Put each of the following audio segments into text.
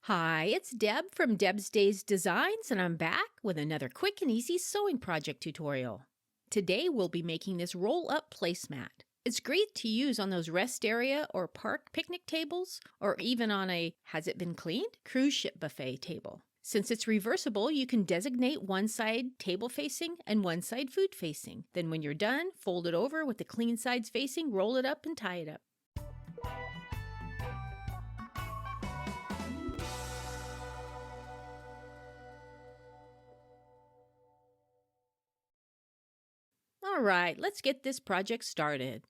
Hi, it's Deb from Deb's Days Designs, and I'm back with another quick and easy sewing project tutorial. Today we'll be making this roll-up placemat. It's great to use on those rest area or park picnic tables, or even on a has it been cleaned cruise ship buffet table. Since it's reversible, you can designate one side table facing and one side food facing. Then when you're done, fold it over with the clean sides facing, roll it up and tie it up. All right, let's get this project started.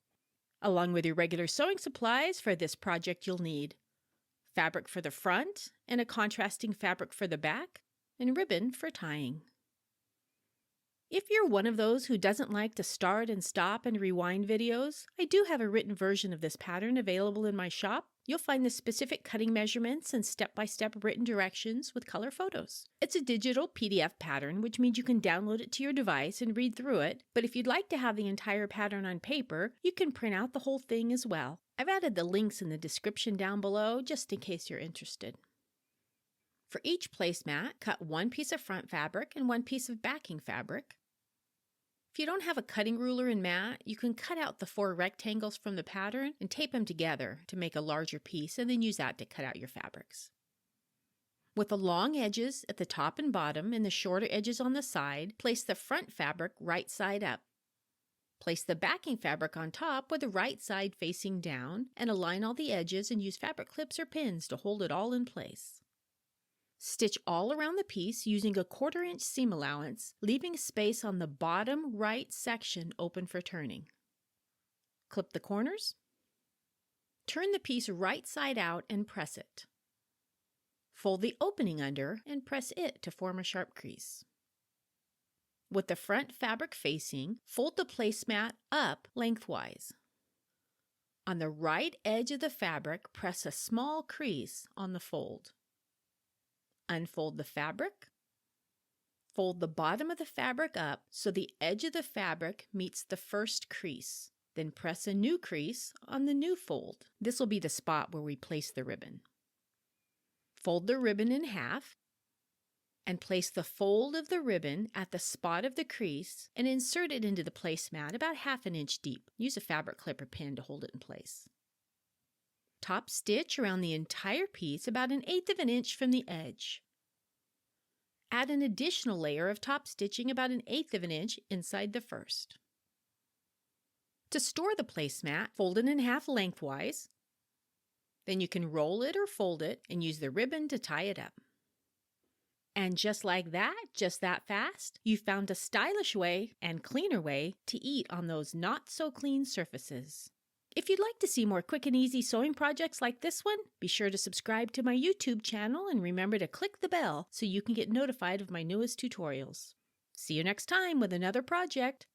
Along with your regular sewing supplies for this project, you'll need fabric for the front and a contrasting fabric for the back, and ribbon for tying. If you're one of those who doesn't like to start and stop and rewind videos, I do have a written version of this pattern available in my shop. You'll find the specific cutting measurements and step-by-step written directions with color photos. It's a digital PDF pattern, which means you can download it to your device and read through it, but if you'd like to have the entire pattern on paper, you can print out the whole thing as well. I've added the links in the description down below, just in case you're interested. For each placemat, cut one piece of front fabric and one piece of backing fabric. If you don't have a cutting ruler and mat, you can cut out the 4 rectangles from the pattern and tape them together to make a larger piece, and then use that to cut out your fabrics. With the long edges at the top and bottom and the shorter edges on the side, place the front fabric right side up. Place the backing fabric on top with the right side facing down, and align all the edges and use fabric clips or pins to hold it all in place. Stitch all around the piece using a 1/4 inch seam allowance, leaving space on the bottom right section open for turning. Clip the corners. Turn the piece right side out and press it. Fold the opening under and press it to form a sharp crease. With the front fabric facing, fold the placemat up lengthwise. On the right edge of the fabric, press a small crease on the fold. Unfold the fabric. Fold the bottom of the fabric up so the edge of the fabric meets the first crease. Then press a new crease on the new fold. This will be the spot where we place the ribbon. Fold the ribbon in half and place the fold of the ribbon at the spot of the crease and insert it into the placemat about 1/2 inch deep. Use a fabric clip or pin to hold it in place. Top stitch around the entire piece about 1/8 inch from the edge. Add an additional layer of top stitching about 1/8 inch inside the first. To store the placemat, fold it in half lengthwise. Then you can roll it or fold it and use the ribbon to tie it up. And just like that, just that fast, you found a stylish way and cleaner way to eat on those not so clean surfaces. If you'd like to see more quick and easy sewing projects like this one, be sure to subscribe to my YouTube channel and remember to click the bell so you can get notified of my newest tutorials. See you next time with another project.